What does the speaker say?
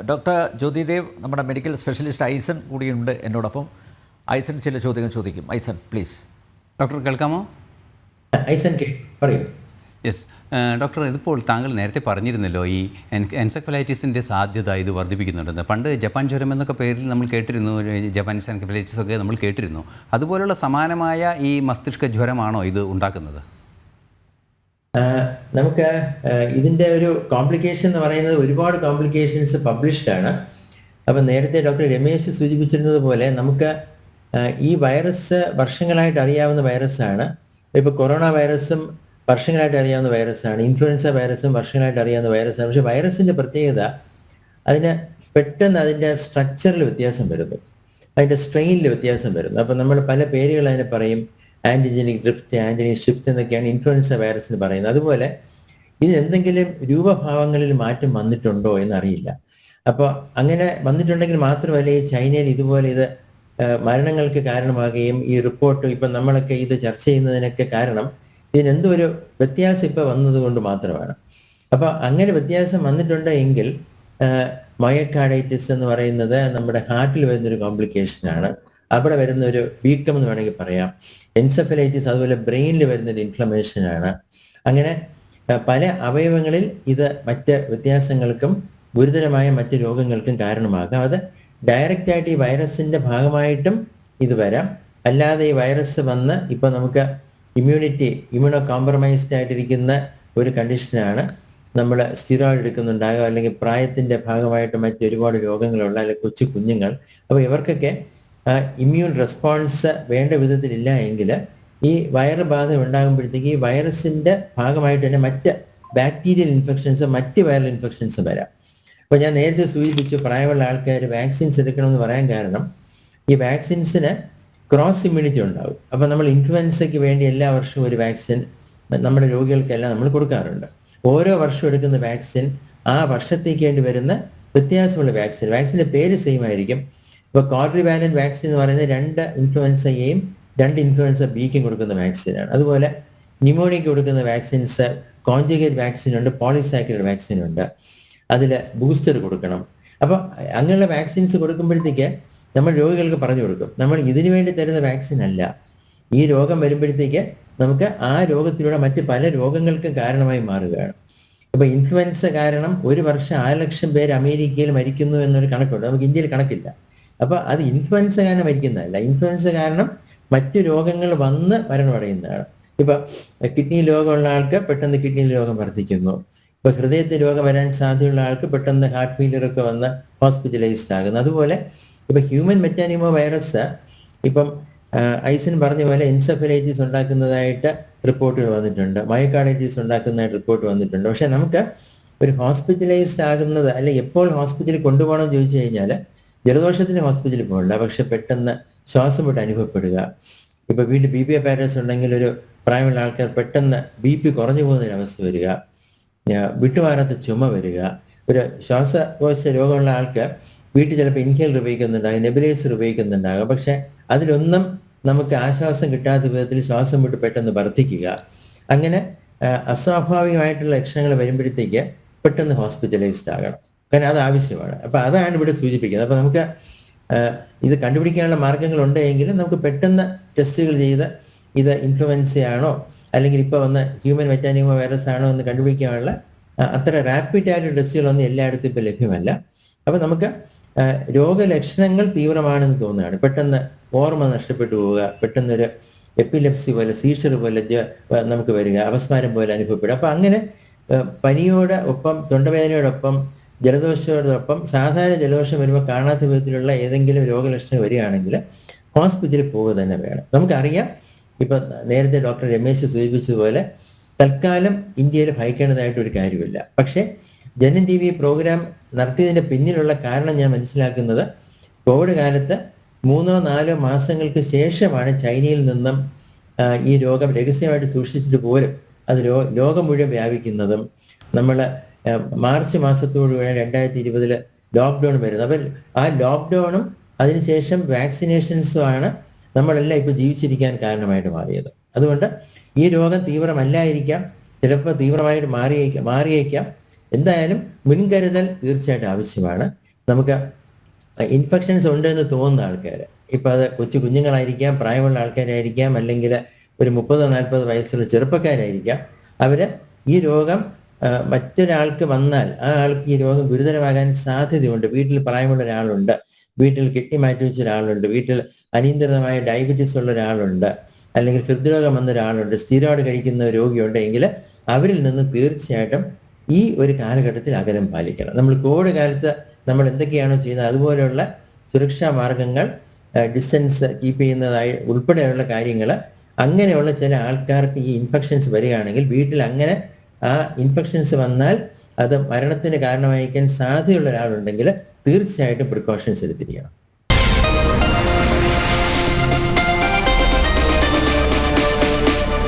Doctor Jyothidev നമ്മുടെ medical specialist Aison കൂടിയുണ്ട് എന്നോടൊപ്പം. ഐസൺ ചില ചോദ്യങ്ങൾ ചോദിക്കും. ഐസൺ പ്ലീസ്. ഡോക്ടർ കേൾക്കാമോ? ഐസൺ പറയൂ. യെസ് ഡോക്ടർ, ഇതിപ്പോൾ താങ്കൾ നേരത്തെ പറഞ്ഞിരുന്നല്ലോ ഈ എൻസെഫലൈറ്റിസിൻ്റെ സാധ്യത ഇത് വർദ്ധിപ്പിക്കുന്നുണ്ടെന്ന്. പണ്ട് ജപ്പാൻ ജ്വരം എന്നൊക്കെ പേരിൽ നമ്മൾ കേട്ടിരുന്നു, ജപ്പാനീസ് എൻസെഫലൈറ്റിസ് ഒക്കെ നമ്മൾ കേട്ടിരുന്നു. അതുപോലുള്ള സമാനമായ ഈ മസ്തിഷ്ക ജ്വരമാണോ ഇത് ഉണ്ടാക്കുന്നത്? നമുക്ക് ഇതിൻ്റെ ഒരു കോംപ്ലിക്കേഷൻ എന്ന് പറയുന്നത് ഒരുപാട് കോംപ്ലിക്കേഷൻസ് പബ്ലിഷ്ഡ് ആണ്. അപ്പം നേരത്തെ ഡോക്ടർ രമേശ് സൂചിപ്പിച്ചിരുന്നത് പോലെ നമുക്ക് ഈ വൈറസ് വർഷങ്ങളായിട്ട് അറിയാവുന്ന വൈറസാണ്. ഇപ്പോൾ കൊറോണ വൈറസും വർഷങ്ങളായിട്ട് അറിയാവുന്ന വൈറസാണ്, ഇൻഫ്ലുവൻസ വൈറസും വർഷങ്ങളായിട്ട് അറിയാവുന്ന വൈറസാണ്. പക്ഷേ വൈറസിൻ്റെ പ്രത്യേകത അതിന് പെട്ടെന്ന് അതിൻ്റെ സ്ട്രക്ചറിൽ വ്യത്യാസം വരുന്നു, അതിൻ്റെ സ്ട്രെയിനിൽ വ്യത്യാസം വരുന്നു. അപ്പം നമ്മൾ പല പേരുകൾ അതിനെ പറയും. ആൻറ്റിജനിക് ഡ്രിഫ്റ്റ്, ആൻറ്റിജനിക് ഷിഫ്റ്റ് എന്നൊക്കെയാണ് ഇൻഫ്ലുവൻസ വൈറസിന് പറയുന്നത്. അതുപോലെ ഇതിനെന്തെങ്കിലും രൂപഭാവങ്ങളിൽ മാറ്റം വന്നിട്ടുണ്ടോ എന്നറിയില്ല. അപ്പോൾ അങ്ങനെ വന്നിട്ടുണ്ടെങ്കിൽ മാത്രമല്ല ഈ ചൈനയിൽ ഇതുപോലെ ഇത് മരണങ്ങൾക്ക് കാരണമാകുകയും ഈ റിപ്പോർട്ട് ഇപ്പം നമ്മളൊക്കെ ഇത് ചർച്ച ചെയ്യുന്നതിനൊക്കെ കാരണം ഇതിനെന്തോ ഒരു വ്യത്യാസം ഇപ്പോൾ വന്നതുകൊണ്ട് മാത്രമാണ്. അപ്പോൾ അങ്ങനെ വ്യത്യാസം വന്നിട്ടുണ്ട് എങ്കിൽ മയോകാർഡൈറ്റിസ് എന്ന് പറയുന്നത് നമ്മുടെ ഹാർട്ടിൽ വരുന്നൊരു കോംപ്ലിക്കേഷനാണ്. അവിടെ വരുന്ന ഒരു വീക്കം എന്ന് വേണമെങ്കിൽ പറയാം. എൻസെഫലൈറ്റിസ് അതുപോലെ ബ്രെയിനിൽ വരുന്നൊരു ഇൻഫ്ലമേഷനാണ്. അങ്ങനെ പല അവയവങ്ങളിൽ ഇത് മറ്റ് വ്യത്യാസങ്ങൾക്കും ഗുരുതരമായ മറ്റ് രോഗങ്ങൾക്കും കാരണമാകാം. അത് ഡയറക്റ്റായിട്ട് ഈ വൈറസിൻ്റെ ഭാഗമായിട്ടും ഇത് വരാം. അല്ലാതെ ഈ വൈറസ് വന്ന് ഇപ്പോൾ നമുക്ക് ഇമ്മ്യൂണോ കോംപ്രമൈസ്ഡ് ആയിട്ടിരിക്കുന്ന ഒരു കണ്ടീഷനാണ്. നമ്മൾ സ്റ്റിറോയിഡ് എടുക്കുന്നുണ്ടാകാം, അല്ലെങ്കിൽ പ്രായത്തിൻ്റെ ഭാഗമായിട്ട് മറ്റൊരുപാട് രോഗങ്ങളുള്ള അല്ലെങ്കിൽ കൊച്ചു കുഞ്ഞുങ്ങൾ. അപ്പോൾ ഇവർക്കൊക്കെ ഇമ്മ്യൂൺ റെസ്പോൺസ് വേണ്ട വിധത്തിലില്ല എങ്കിൽ ഈ വൈറസ് ബാധ ഉണ്ടാകുമ്പോഴത്തേക്ക് ഈ വൈറസിൻ്റെ ഭാഗമായിട്ട് തന്നെ മറ്റ് ബാക്ടീരിയൽ ഇൻഫെക്ഷൻസ്, മറ്റ് വൈറൽ ഇൻഫെക്ഷൻസ് വരാം. അപ്പോൾ ഞാൻ നേരത്തെ സൂചിപ്പിച്ചു പ്രായമുള്ള ആൾക്കാർ വാക്സിൻസ് എടുക്കണമെന്ന് പറയാൻ കാരണം ഈ വാക്സിൻസിന് ക്രോസ് ഇമ്മ്യൂണിറ്റി ഉണ്ടാകും. അപ്പോൾ നമ്മൾ ഇൻഫ്ലുവൻസയ്ക്ക് വേണ്ടി എല്ലാ വർഷവും ഒരു വാക്സിൻ നമ്മുടെ രോഗികൾക്കെല്ലാം നമ്മൾ കൊടുക്കാറുണ്ട്. ഓരോ വർഷവും എടുക്കുന്ന വാക്സിൻ ആ വർഷത്തേക്ക് വേണ്ടി വരുന്ന വ്യത്യാസമുള്ള വാക്സിൻ്റെ പേര് സെയിം ആയിരിക്കും. ഇപ്പോൾ ക്വാഡ്രിവാലന്റ് വാക്സിൻ എന്ന് പറയുന്നത് 2 ഇൻഫ്ലുവൻസ എയും 2 ഇൻഫ്ലുവൻസ ബിക്കും കൊടുക്കുന്ന വാക്സിനാണ്. അതുപോലെ ന്യൂമോണിയയ്ക്ക് കൊടുക്കുന്ന വാക്സിൻസ് കോൺജുഗേറ്റ് വാക്സിനുണ്ട്, പോളിസാക്കറൈഡ് വാക്സിനുണ്ട്. അതിൽ ബൂസ്റ്റർ കൊടുക്കണം. അപ്പോൾ അങ്ങനെയുള്ള വാക്സിൻസ് കൊടുക്കുമ്പോഴത്തേക്ക് നമ്മൾ രോഗികൾക്ക് പറഞ്ഞു കൊടുക്കും, നമ്മൾ ഇതിനു വേണ്ടി തരുന്ന വാക്സിൻ അല്ല, ഈ രോഗം വരുമ്പോഴത്തേക്ക് നമുക്ക് ആ രോഗത്തിലൂടെ മറ്റ് പല രോഗങ്ങൾക്കും കാരണമായി മാറുകയാണ്. അപ്പോൾ ഇൻഫ്ലുവൻസ കാരണം ഒരു വർഷം 6 ലക്ഷം പേര് അമേരിക്കയിൽ മരിക്കുന്നു എന്നൊരു കണക്കുണ്ട്. നമുക്ക് ഇന്ത്യയിൽ കണക്കില്ല. അപ്പോൾ അത് ഇൻഫ്ലുവൻസ കാരണം മരിക്കുന്നതല്ല, ഇൻഫ്ലുവൻസ കാരണം മറ്റു രോഗങ്ങൾ വന്ന് മരണമടയുന്നതാണ്. ഇപ്പോൾ കിഡ്നി രോഗമുള്ള ആൾക്ക് പെട്ടെന്ന് കിഡ്നി രോഗം വർദ്ധിക്കുന്നു. ഇപ്പോൾ ഹൃദയത്തിൽ രോഗം വരാൻ സാധ്യതയുള്ള ആൾക്ക് പെട്ടെന്ന് ഹാർട്ട് ഫെയിലിയറൊക്കെ വന്ന് ഹോസ്പിറ്റലൈസ്ഡ് ആകുന്നു. അതുപോലെ ഇപ്പോൾ ഹ്യൂമൻ മെറ്റാനിമോ വൈറസ് ഇപ്പം ഐസൻ പറഞ്ഞ പോലെ എൻസെഫലൈറ്റിസ് ഉണ്ടാക്കുന്നതായിട്ട് റിപ്പോർട്ടുകൾ വന്നിട്ടുണ്ട്, മയോകാർഡൈറ്റിസ് ഉണ്ടാക്കുന്നതായിട്ട് റിപ്പോർട്ട് വന്നിട്ടുണ്ട്. പക്ഷേ നമുക്ക് ഒരു ഹോസ്പിറ്റലൈസ്ഡ് ആകുന്നത് അല്ലെ എപ്പോൾ ഹോസ്പിറ്റലിൽ കൊണ്ടുപോകണമെന്ന് ചോദിച്ചു കഴിഞ്ഞാൽ ജലദോഷത്തിന് ഹോസ്പിറ്റലിൽ പോകില്ല, പക്ഷെ പെട്ടെന്ന് ശ്വാസം വിട്ട് അനുഭവപ്പെടുക. ഇപ്പോൾ വീട്ടിൽ BP പാരസ് ഉണ്ടെങ്കിൽ ഒരു പ്രായമുള്ള ആൾക്കാർ പെട്ടെന്ന് BP കുറഞ്ഞു പോകുന്നൊരവസ്ഥ വരിക, വിട്ടുമാറാത്ത ചുമ വരിക. ഒരു ശ്വാസകോശ രോഗമുള്ള ആൾക്ക് വീട്ടിൽ ചിലപ്പോൾ ഇൻഹേലർ ഉപയോഗിക്കുന്നുണ്ടാകും, നെബുലൈസർ ഉപയോഗിക്കുന്നുണ്ടാകും. പക്ഷെ അതിലൊന്നും നമുക്ക് ആശ്വാസം കിട്ടാത്ത വിധത്തിൽ ശ്വാസം വിട്ട് പെട്ടെന്ന് വർദ്ധിക്കുക. അങ്ങനെ അസ്വാഭാവികമായിട്ടുള്ള ലക്ഷണങ്ങൾ വരുമ്പോഴത്തേക്ക് പെട്ടെന്ന് ഹോസ്പിറ്റലൈസ്ഡ് ആകണം, കാരണം അത് ആവശ്യമാണ്. അപ്പോൾ അതാണ് ഇവിടെ സൂചിപ്പിക്കുന്നത്. അപ്പോൾ നമുക്ക് ഇത് കണ്ടുപിടിക്കാനുള്ള മാർഗങ്ങളുണ്ട് എങ്കിലും നമുക്ക് പെട്ടെന്ന് ടെസ്റ്റുകൾ ചെയ്ത് ഇത് ഇൻഫ്ലുവൻസയാണോ അല്ലെങ്കിൽ ഇപ്പോൾ വന്ന ഹ്യൂമൻ മെറ്റാനിമോ വൈറസ് ആണോ എന്ന് കണ്ടുപിടിക്കാനുള്ള അത്ര റാപ്പിഡായിട്ട് ടെസ്റ്റുകളൊന്നും എല്ലായിടത്തും ഇപ്പോൾ ലഭ്യമല്ല. അപ്പോൾ നമുക്ക് രോഗലക്ഷണങ്ങൾ തീവ്രമാണെന്ന് തോന്നുകയാണ്. പെട്ടെന്ന് ഓർമ്മ നഷ്ടപ്പെട്ടു പോവുക, പെട്ടെന്നൊരു എപ്പിലെപ്സി പോലെ സീഷർ പോലെ നമുക്ക് വരിക, അപസ്മാരം പോലെ അനുഭവപ്പെടുക. അപ്പോൾ അങ്ങനെ പനിയോട് ഒപ്പം തൊണ്ടവേദനയോടൊപ്പം ജലദോഷത്തോടൊപ്പം സാധാരണ ജലദോഷം വരുമ്പോൾ കാണാത്ത വിധത്തിലുള്ള ഏതെങ്കിലും രോഗലക്ഷണം വരികയാണെങ്കിൽ ഹോസ്പിറ്റലിൽ പോവുക തന്നെ വേണം. നമുക്കറിയാം, ഇപ്പം നേരത്തെ ഡോക്ടർ രമേശ് സൂചിപ്പിച്ചതുപോലെ തൽക്കാലം ഇന്ത്യയിൽ ഭയക്കേണ്ടതായിട്ടൊരു കാര്യമില്ല. പക്ഷേ ജനൻ TV പ്രോഗ്രാം നടത്തിയതിൻ്റെ പിന്നിലുള്ള കാരണം ഞാൻ മനസ്സിലാക്കുന്നത് കോവിഡ് കാലത്ത് 3-4 മാസങ്ങൾക്ക് ശേഷമാണ് ചൈനയിൽ നിന്നും ഈ രോഗം രഹസ്യമായിട്ട് സൂക്ഷിച്ചിട്ട് പോലും അത് ലോകം മുഴുവൻ വ്യാപിക്കുന്നതും നമ്മൾ മാർച്ച് മാസത്തോടുകൂടി 2020 ലോക്ക്ഡൗൺ വരുന്നത്. അപ്പം ആ ലോക്ക്ഡൗണും അതിനുശേഷം വാക്സിനേഷൻസുമാണ് നമ്മളെല്ലാം ഇപ്പോൾ ജീവിച്ചിരിക്കാൻ കാരണമായിട്ട് മാറിയത്. അതുകൊണ്ട് ഈ രോഗം തീവ്രമല്ലായിരിക്കാം, ചിലപ്പോൾ തീവ്രമായിട്ട് മാറിയേക്കാം. എന്തായാലും മുൻകരുതൽ തീർച്ചയായിട്ടും ആവശ്യമാണ്. നമുക്ക് ഇൻഫെക്ഷൻസ് ഉണ്ടെന്ന് തോന്നുന്ന ആൾക്കാർ, ഇപ്പം അത് കുഞ്ഞുങ്ങളായിരിക്കാം, പ്രായമുള്ള ആൾക്കാരായിരിക്കാം, അല്ലെങ്കിൽ ഒരു 30-40 വയസ്സുള്ള ചെറുപ്പക്കാരായിരിക്കാം, അവർ ഈ രോഗം മറ്റൊരാൾക്ക് വന്നാൽ ആ ആൾക്ക് ഈ രോഗം ഗുരുതരമാകാൻ സാധ്യതയുണ്ട്. വീട്ടിൽ പ്രായമുള്ള ഒരാളുണ്ട്, വീട്ടിൽ കിഡ്നി മാറ്റി വെച്ച ഒരാളുണ്ട്, വീട്ടിൽ അനിയന്ത്രിതമായ ഡയബറ്റീസ് ഉള്ള ഒരാളുണ്ട്, അല്ലെങ്കിൽ ഹൃദ്രോഗം വന്ന ഒരാളുണ്ട്, സ്ഥിരമായിട്ട് കഴിക്കുന്ന രോഗിയുണ്ടെങ്കിൽ അവരിൽ നിന്ന് തീർച്ചയായിട്ടും ഈ ഒരു കാലഘട്ടത്തിൽ അകലം പാലിക്കണം. നമ്മൾ കോവിഡ് കാലത്ത് നമ്മൾ എന്തൊക്കെയാണോ ചെയ്യുന്നത് അതുപോലെയുള്ള സുരക്ഷാ മാർഗങ്ങൾ, ഡിസ്റ്റൻസ് കീപ്പ് ചെയ്യുന്നതായി ഉൾപ്പെടെയുള്ള കാര്യങ്ങൾ, അങ്ങനെയുള്ള ചില ആൾക്കാർക്ക് ഈ ഇൻഫെക്ഷൻസ് വരികയാണെങ്കിൽ വീട്ടിൽ അങ്ങനെ ആ ഇൻഫെക്ഷൻസ് വന്നാൽ അത് മരണത്തിന് കാരണമായിരിക്കാൻ സാധ്യതയുള്ള ഒരാളുണ്ടെങ്കിൽ തീർച്ചയായിട്ടും പ്രിക്കോഷൻസ് എടുത്തിരിക്കണം.